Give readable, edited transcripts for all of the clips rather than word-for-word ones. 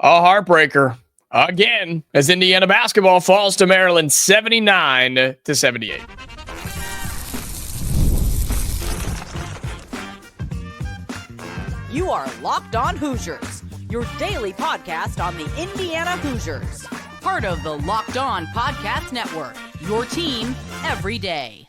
A heartbreaker again as Indiana basketball falls to Maryland 79-78. You are Locked On Hoosiers, your daily podcast on the Indiana Hoosiers. Part of the Locked On Podcast Network, your team every day.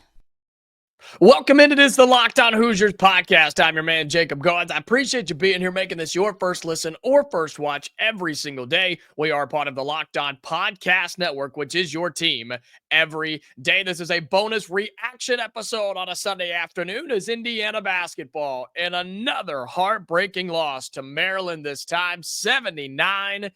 Welcome into this, the Locked On Hoosiers podcast. I'm your man, Jacob Goins. I appreciate you being here, making this your first listen or first watch every single day. We are part of the Locked On Podcast Network, which is your team every day. This is a bonus reaction episode on a Sunday afternoon as Indiana basketball in another heartbreaking loss to Maryland, this time 79-78.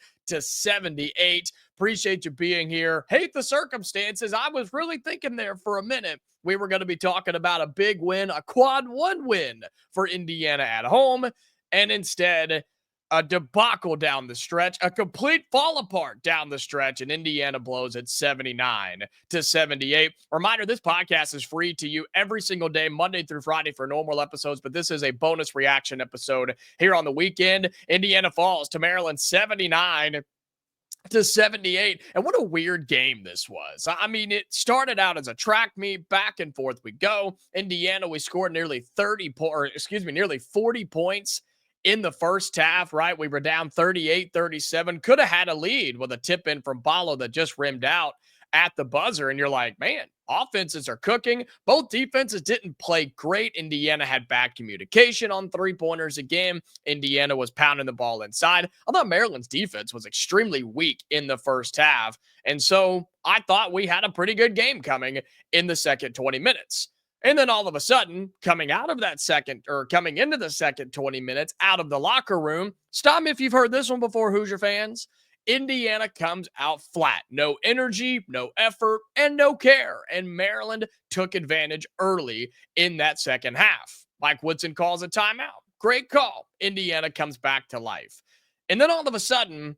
Appreciate you being here. Hate the circumstances. I was really thinking there for a minute we were going to be talking about a big win, a quad one win for Indiana at home, and instead a debacle down the stretch, a complete fall apart down the stretch, and Indiana blows at 79-78. Reminder, this podcast is free to you every single day, Monday through Friday for normal episodes, but this is a bonus reaction episode here on the weekend. Indiana falls to Maryland 79-78. And what a weird game this was. I mean, it started out as a track meet, back and forth we go. Indiana, we scored nearly 40 points in the first half, right? We were down 38-37. Could have had a lead with a tip in from Ballo that just rimmed out at the buzzer. And you're like, man, offenses are cooking. Both defenses didn't play great. Indiana had bad communication on three-pointers again. Indiana was pounding the ball inside. I thought Maryland's defense was extremely weak in the first half. And so I thought we had a pretty good game coming in the second 20 minutes. And then all of a sudden, coming into the second 20 minutes out of the locker room, stop me if you've heard this one before, Hoosier fans. Indiana comes out flat. No energy, no effort, and no care. And Maryland took advantage early in that second half. Mike Woodson calls a timeout. Great call. Indiana comes back to life. And then all of a sudden,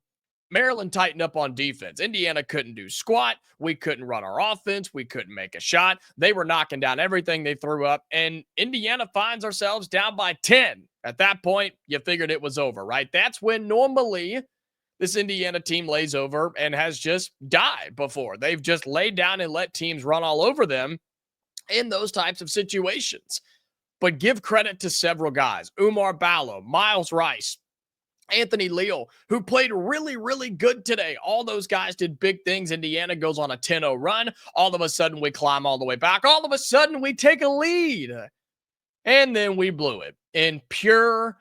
Maryland tightened up on defense. Indiana couldn't do squat. We couldn't run our offense. We couldn't make a shot. They were knocking down everything they threw up. And Indiana finds ourselves down by 10. At that point, you figured it was over, right? That's when normally this Indiana team lays over and has just died before. They've just laid down and let teams run all over them in those types of situations. But give credit to several guys. Mgbako, Miles Rice, Anthony Leal, who played really, really good today. All those guys did big things. Indiana goes on a 10-0 run. All of a sudden, we climb all the way back. All of a sudden, we take a lead. And then we blew it in pure,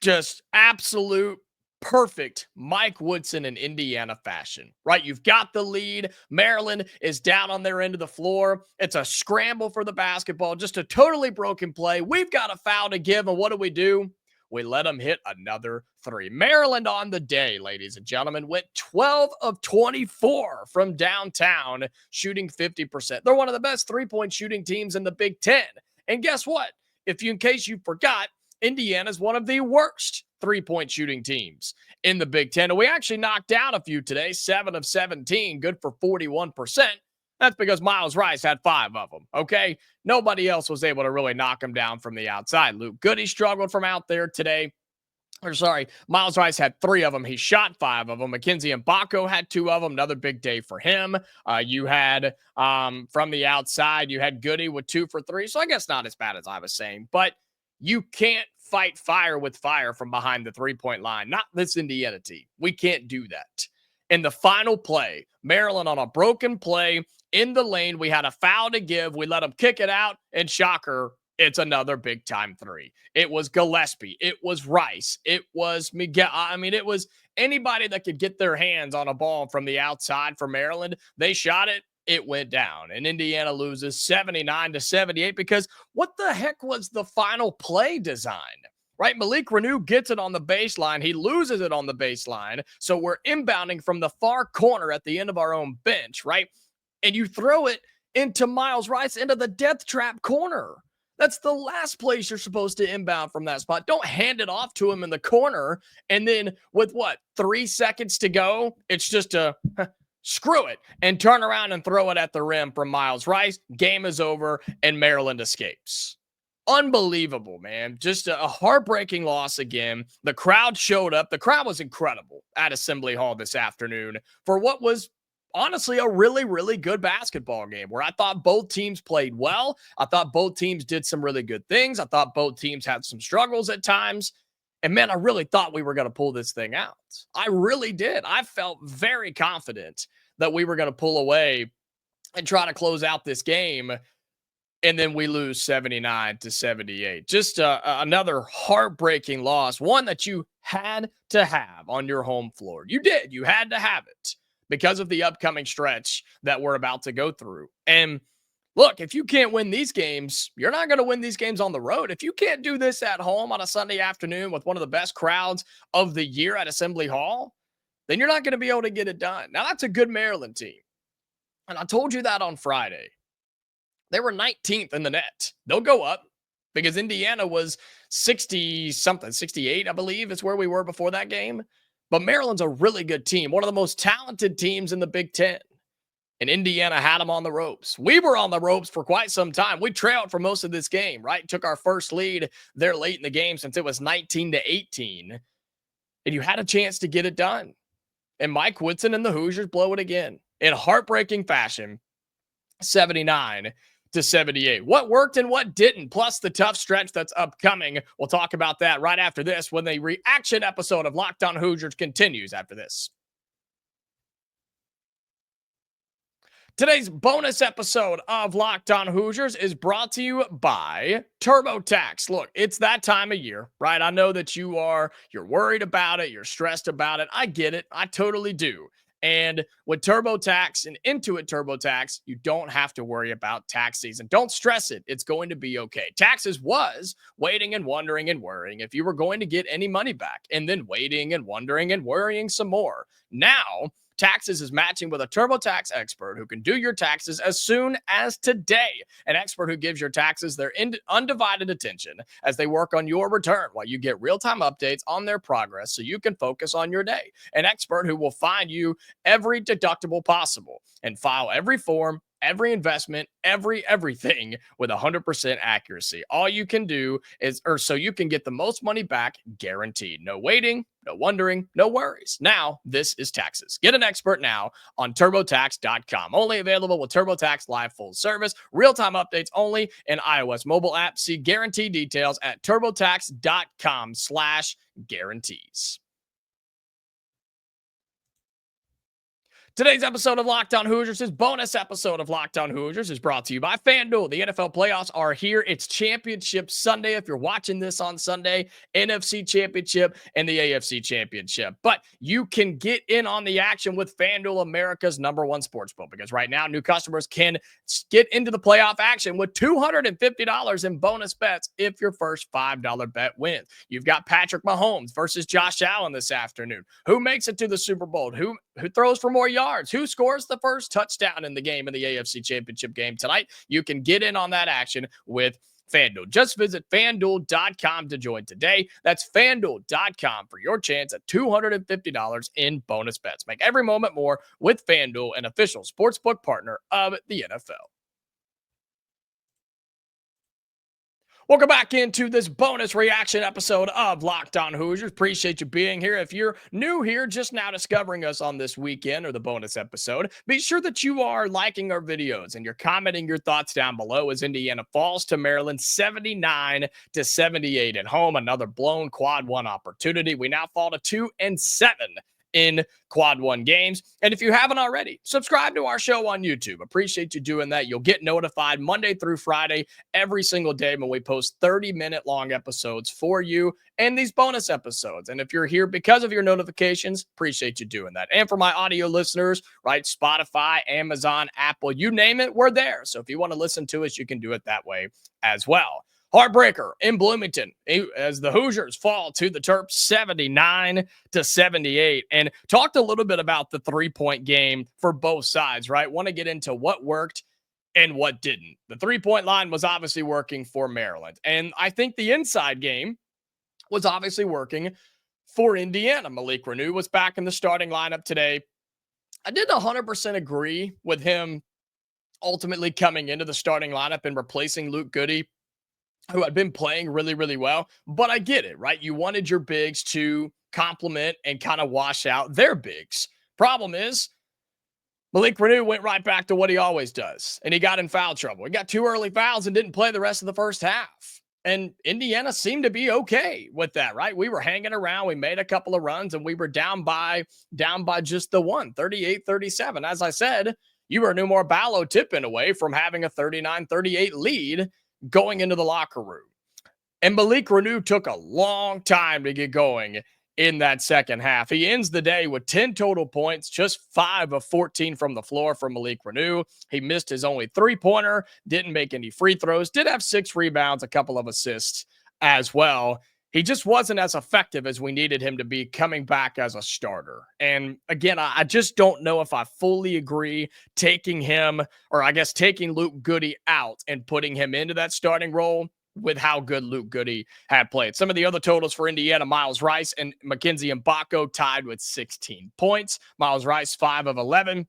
just absolute, perfect Mike Woodson and Indiana fashion, right? You've got the lead. Maryland is down on their end of the floor. It's a scramble for the basketball, just a totally broken play. We've got a foul to give, and what do? We let them hit another three. Maryland on the day, ladies and gentlemen, went 12 of 24 from downtown, shooting 50%. They're one of the best three-point shooting teams in the Big Ten. And guess what? In case you forgot, Indiana's one of the worst three-point shooting teams in the Big Ten. And we actually knocked down a few today, 7 of 17, good for 41%. That's because Miles Rice had 5 of them, okay? Nobody else was able to really knock him down from the outside. Luke Goody struggled from out there today. Miles Rice had 3 of them. He shot 5 of them. Mackenzie and Mgbako had 2 of them. Another big day for him. You had, from the outside, you had Goody with 2 for 3. So I guess not as bad as I was saying. But you can't fight fire with fire from behind the three-point line. Not this Indiana team. We can't do that. In the final play, Maryland on a broken play in the lane, we had a foul to give. We let them kick it out, and shocker, it's another big-time 3. It was Gillespie. It was Rice. It was Miguel. I mean, it was anybody that could get their hands on a ball from the outside for Maryland. They shot it. It went down, and Indiana loses 79-78 because what the heck was the final play design? Right? Malik Renew gets it on the baseline. He loses it on the baseline. So we're inbounding from the far corner at the end of our own bench, right? And you throw it into Miles Rice into the death trap corner. That's the last place you're supposed to inbound from that spot. Don't hand it off to him in the corner. And then with 3 seconds to go, it's just a screw it and turn around and throw it at the rim from Miles Rice. Game is over and Maryland escapes. unbelievable, man. Just a heartbreaking loss again. The crowd showed up. The crowd was incredible at Assembly Hall this afternoon for what was honestly a really, really good basketball game where I thought both teams played well. I thought both teams did some really good things. I thought both teams had some struggles at times. And man, I really thought we were going to pull this thing out. I really did. I felt very confident that we were going to pull away and try to close out this game. And then we lose 79-78. Just another heartbreaking loss, one that you had to have on your home floor. You did. You had to have it because of the upcoming stretch that we're about to go through. And look, if you can't win these games, you're not going to win these games on the road. If you can't do this at home on a Sunday afternoon with one of the best crowds of the year at Assembly Hall, then you're not going to be able to get it done. Now, that's a good Maryland team. And I told you that on Friday. They were 19th in the net. They'll go up because Indiana was 60-something, 68, I believe is where we were before that game. But Maryland's a really good team, one of the most talented teams in the Big Ten. And Indiana had them on the ropes. We were on the ropes for quite some time. We trailed for most of this game, right? Took our first lead there late in the game since it was 19-18. And you had a chance to get it done. And Mike Woodson and the Hoosiers blow it again in heartbreaking fashion, 79-78. What worked and what didn't, plus the tough stretch that's upcoming. We'll talk about that right after this when the reaction episode of Locked On Hoosiers continues after this. Today's bonus episode of Locked On Hoosiers is brought to you by TurboTax. Look, it's that time of year, right? I know that you're worried about it. You're stressed about it. I get it. I totally do. And with TurboTax and Intuit TurboTax, you don't have to worry about tax season. Don't stress it. It's going to be okay. Taxes was waiting and wondering and worrying if you were going to get any money back, and then waiting and wondering and worrying some more. Now, Taxes is matching with a TurboTax expert who can do your taxes as soon as today. An expert who gives your taxes their undivided attention as they work on your return while you get real-time updates on their progress so you can focus on your day. An expert who will find you every deductible possible and file every form, every investment, everything with 100% accuracy. All you can do is, so you can get the most money back guaranteed. No waiting, no wondering, no worries. Now, this is taxes. Get an expert now on TurboTax.com. Only available with TurboTax Live full service. Real-time updates only in iOS mobile app. See guarantee details at TurboTax.com/guarantees. Today's episode of Locked On Hoosiers, this bonus episode of Locked On Hoosiers, is brought to you by FanDuel. The NFL playoffs are here. It's Championship Sunday. If you're watching this on Sunday, NFC Championship and the AFC Championship. But you can get in on the action with FanDuel, America's #1 sportsbook, because right now new customers can get into the playoff action with $250 in bonus bets if your first $5 bet wins. You've got Patrick Mahomes versus Josh Allen this afternoon. Who makes it to the Super Bowl? Who throws for more yards? Who scores the first touchdown in the game in the AFC Championship game tonight? You can get in on that action with FanDuel. Just visit FanDuel.com to join today. That's FanDuel.com for your chance at $250 in bonus bets. Make every moment more with FanDuel, an official sportsbook partner of the NFL. Welcome back into this bonus reaction episode of Locked On Hoosiers. Appreciate you being here. If you're new here, just now discovering us on this weekend or the bonus episode, be sure that you are liking our videos and you're commenting your thoughts down below as Indiana falls to Maryland 79-78 at home. Another blown quad one opportunity. We now fall to 2-7 in quad one games. And if you haven't already, subscribe to our show on YouTube. Appreciate you doing that. You'll get notified Monday through Friday every single day when we post 30-minute long episodes for you and these bonus episodes. And if you're here because of your notifications, appreciate you doing that. And for my audio listeners, right, Spotify, Amazon, Apple, you name it, we're there. So if you want to listen to us, you can do it that way as well. Heartbreaker in Bloomington as the Hoosiers fall to the Terps 79-78, and talked a little bit about the 3-point game for both sides, right? Want to get into what worked and what didn't. The 3-point line was obviously working for Maryland, and I think the inside game was obviously working for Indiana. Malik Renew was back in the starting lineup today. I didn't 100% agree with him ultimately coming into the starting lineup and replacing Luke Goody. who had been playing really, really well. But I get it, right? You wanted your bigs to complement and kind of wash out their bigs. Problem is, Malik Renew went right back to what he always does, and he got in foul trouble. He got 2 early fouls and didn't play the rest of the first half. And Indiana seemed to be okay with that, right? We were hanging around. We made a couple of runs, and we were down by just the one, 38-37. As I said, you were Mgbako tipping away from having a 39-38 lead going into the locker room. And Malik Renew took a long time to get going in that second half. He ends the day with 10 total points, just 5 of 14 from the floor for Malik Renew. He missed his only 3-pointer, didn't make any free throws, did have 6 rebounds, a couple of assists as well. He just wasn't as effective as we needed him to be coming back as a starter. And again, I just don't know if I fully agree taking him, or I guess taking Luke Goody out and putting him into that starting role with how good Luke Goody had played. Some of the other totals for Indiana: Miles Rice and Mackenzie Mgbako tied with 16 points. Miles Rice, 5 of 11.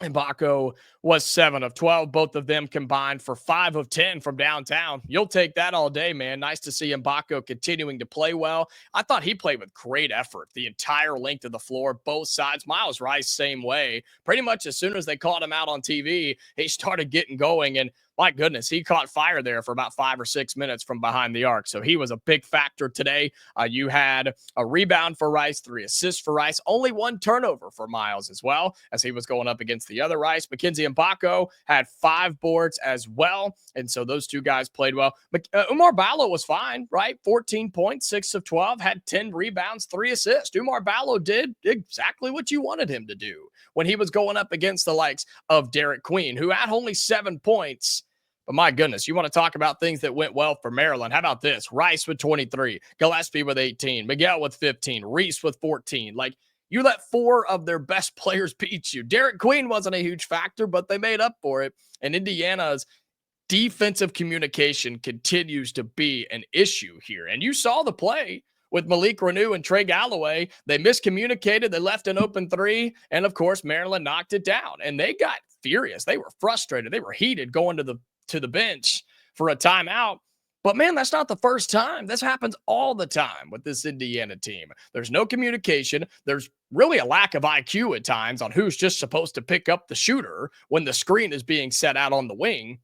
Mgbako was 7 of 12. Both of them combined for 5 of 10 from downtown. You'll take that all day, man. Nice to see Mgbako continuing to play well. I thought he played with great effort the entire length of the floor, both sides. Miles Rice, same way. Pretty much as soon as they called him out on TV, he started getting going, and my goodness, he caught fire there for about 5 or 6 minutes from behind the arc. So he was a big factor today. You had a rebound for Rice, 3 assists for Rice, only 1 turnover for Miles as well, as he was going up against the other Rice. Mackenzie Mgbako had 5 boards as well. And so those 2 guys played well. But Mgbako was fine, right? 14 points, 6 of 12, had 10 rebounds, 3 assists. Mgbako did exactly what you wanted him to do when he was going up against the likes of Derek Queen, who had only 7 points. But my goodness, you want to talk about things that went well for Maryland. How about this? Rice with 23, Gillespie with 18, Miguel with 15, Reese with 14. Like, you let 4 of their best players beat you. Derek Queen wasn't a huge factor, but they made up for it. And Indiana's defensive communication continues to be an issue here. And you saw the play with Malik Renew and Trey Galloway. They miscommunicated. They left an open 3. And of course, Maryland knocked it down. And they got furious. They were frustrated. They were heated going to the bench for a timeout. But man, that's not the first time. This happens all the time with this Indiana team. There's no communication. There's really a lack of IQ at times on who's just supposed to pick up the shooter when the screen is being set out on the wing.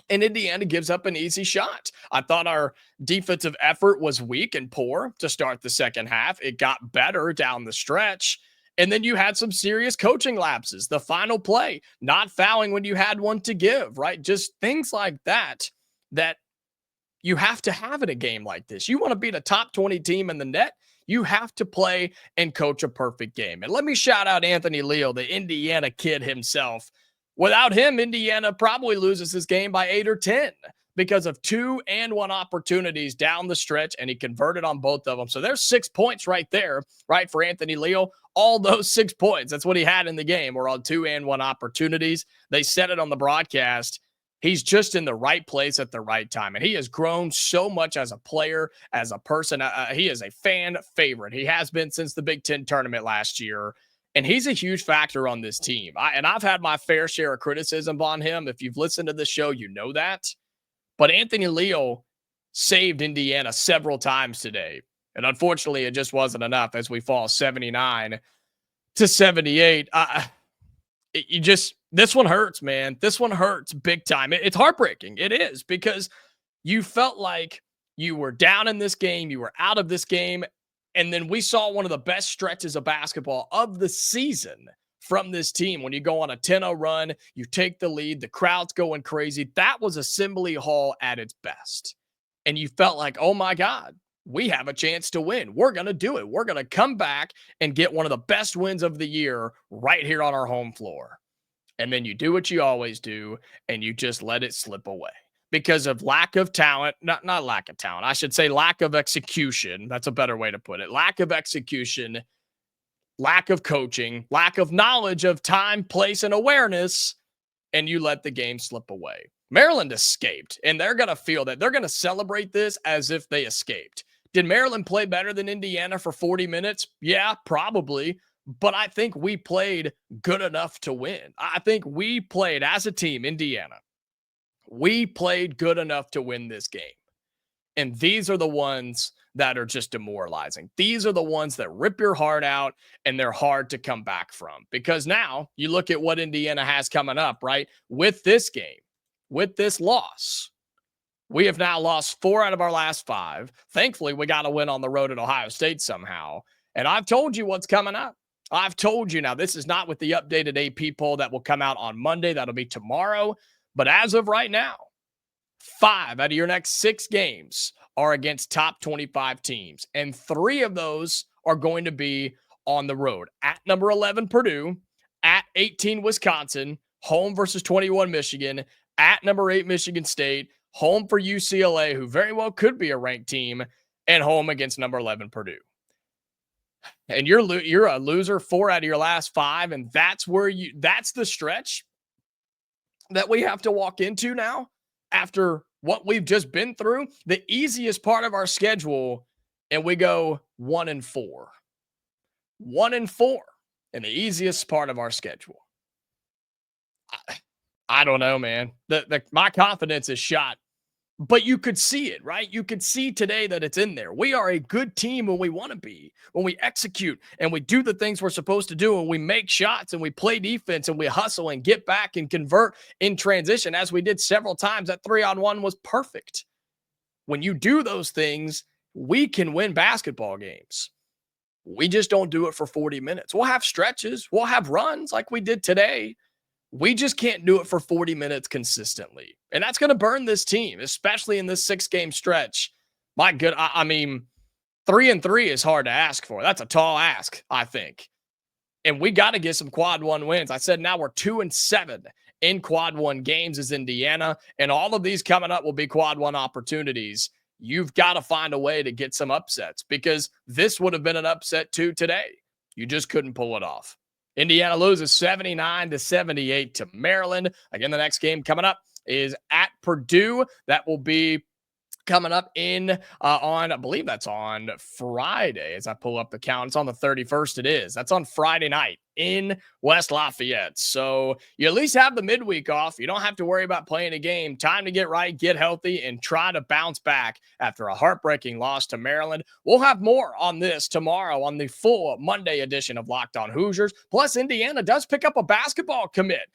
And Indiana gives up an easy shot. I thought our defensive effort was weak and poor to start the second half. It got better down the stretch. And then you had some serious coaching lapses. The final play, not fouling when you had one to give, right? Just things like that you have to have in a game like this. You want to beat a top 20 team in the net, you have to play and coach a perfect game. And let me shout out Anthony Leal, the Indiana kid himself. Without him, Indiana probably loses this game by 8 or 10 because of 2 and 1 opportunities down the stretch, and he converted on both of them. So there's 6 points right there, right, for Anthony Leal. All those 6 points, that's what he had in the game, were on 2 and 1 opportunities. They said it on the broadcast. He's just in the right place at the right time, and he has grown so much as a player, as a person. He is a fan favorite. He has been since the Big Ten tournament last year, and he's a huge factor on this team. I've had my fair share of criticism on him. If you've listened to the show, you know that. But Anthony Leal saved Indiana several times today. And unfortunately, it just wasn't enough as we fall 79-78. This one hurts, man. This one hurts big time. It's heartbreaking. It is, because you felt like you were down in this game. You were out of this game. And then we saw one of the best stretches of basketball of the season from this team. When you go on a 10-0 run, you take the lead, the crowd's going crazy. That was Assembly Hall at its best. And you felt like, oh my God, we have a chance to win. We're going to do it. We're going to come back and get one of the best wins of the year right here on our home floor. And then you do what you always do, and you just let it slip away because of lack of talent. Not lack of talent. I should say lack of execution. That's a better way to put it. Lack of execution, lack of coaching, lack of knowledge of time, place, and awareness, and you let the game slip away. Maryland escaped, and they're going to feel that. They're going to celebrate this as if they escaped. Did Maryland play better than Indiana for 40 minutes? Yeah, probably. But I think we played good enough to win. I think we played as a team, Indiana. We played good enough to win this game. And these are the ones that are just demoralizing. These are the ones that rip your heart out, and they're hard to come back from. Because now you look at what Indiana has coming up, right? With this game, with this loss, we have now lost 4 out of our last 5. Thankfully, we got a win on the road at Ohio State somehow. And I've told you what's coming up. I've told you now, this is not with the updated AP poll that will come out on Monday. That'll be tomorrow. But as of right now, 5 out of your next 6 games are against top 25 teams. And 3 of those are going to be on the road. At number 11, Purdue. At 18, Wisconsin. Home versus 21, Michigan. At number 8, Michigan State. Home for UCLA, who very well could be a ranked team. And home against number 11, Purdue. And you're a loser 4 out of your last 5. And that's the stretch that we have to walk into now after what we've just been through. The easiest part of our schedule, and we go 1-4. 1-4 in the easiest part of our schedule. I don't know, man. My confidence is shot. But you could see it, right? You could see today that it's in there. We are a good team when we want to be, when we execute and we do the things we're supposed to do, and we make shots and we play defense and we hustle and get back and convert in transition, as we did several times. That 3-on-1 was perfect. When you do those things, we can win basketball games. We just don't do it for 40 minutes. We'll have stretches. We'll have runs like we did today. We just can't do it for 40 minutes consistently. And that's going to burn this team, especially in this 6-game stretch. My good, I mean, 3-3 is hard to ask for. That's a tall ask, I think. And we got to get some quad 1 wins. I said now we're 2-7 in quad 1 games as Indiana. And all of these coming up will be quad 1 opportunities. You've got to find a way to get some upsets, because this would have been an upset too today. You just couldn't pull it off. Indiana loses 79-78 to Maryland. Again, the next game coming up is at Purdue. That will be coming up on, I believe that's on Friday as I pull up the count. It's on the 31st. It is. That's on Friday night in West Lafayette. So you at least have the midweek off. You don't have to worry about playing a game. Time to get right, get healthy, and try to bounce back after a heartbreaking loss to Maryland. We'll have more on this tomorrow on the full Monday edition of Locked On Hoosiers. Plus, Indiana does pick up a basketball commit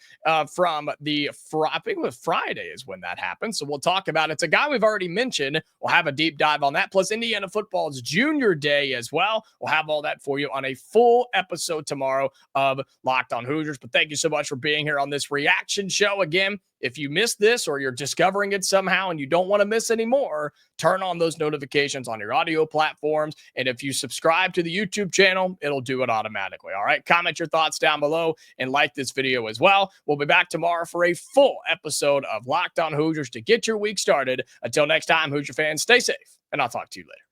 from the I think it was Friday is when that happened. So we'll talk about it. It's a guy we've already mentioned. We'll have a deep dive on that. Plus, Indiana football's junior day as well. We'll have all that for you on a full episode tomorrow of Locked On Hoosiers. But thank you so much for being here on this reaction show. Again, if you missed this or you're discovering it somehow and you don't want to miss any more, turn on those notifications on your audio platforms. And if you subscribe to the YouTube channel, it'll do it automatically. All right. Comment your thoughts down below and like this video as well. We'll be back tomorrow for a full episode of Locked On Hoosiers to get your week started. Until next time, Hoosier fans, stay safe, and I'll talk to you later.